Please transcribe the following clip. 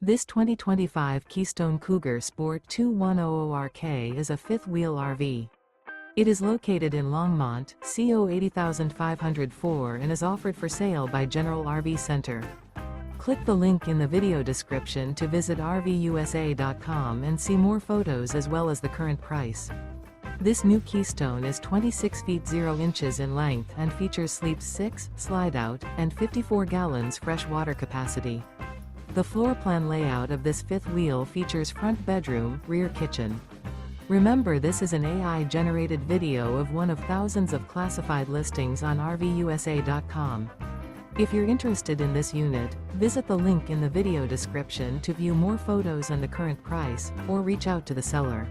This 2025 Keystone Cougar Sport 2100RK is a fifth-wheel RV. It is located in Longmont, CO 80504 and is offered for sale by General RV Center. Click the link in the video description to visit RVUSA.com and see more photos as well as the current price. This new Keystone is 26 feet 0 inches in length and features sleeps 6, slide-out, and 54 gallons fresh water capacity. The floor plan layout of this fifth wheel features front bedroom, rear kitchen. Remember, this is an AI-generated video of one of thousands of classified listings on RVUSA.com. If you're interested in this unit, visit the link in the video description to view more photos and the current price, or reach out to the seller.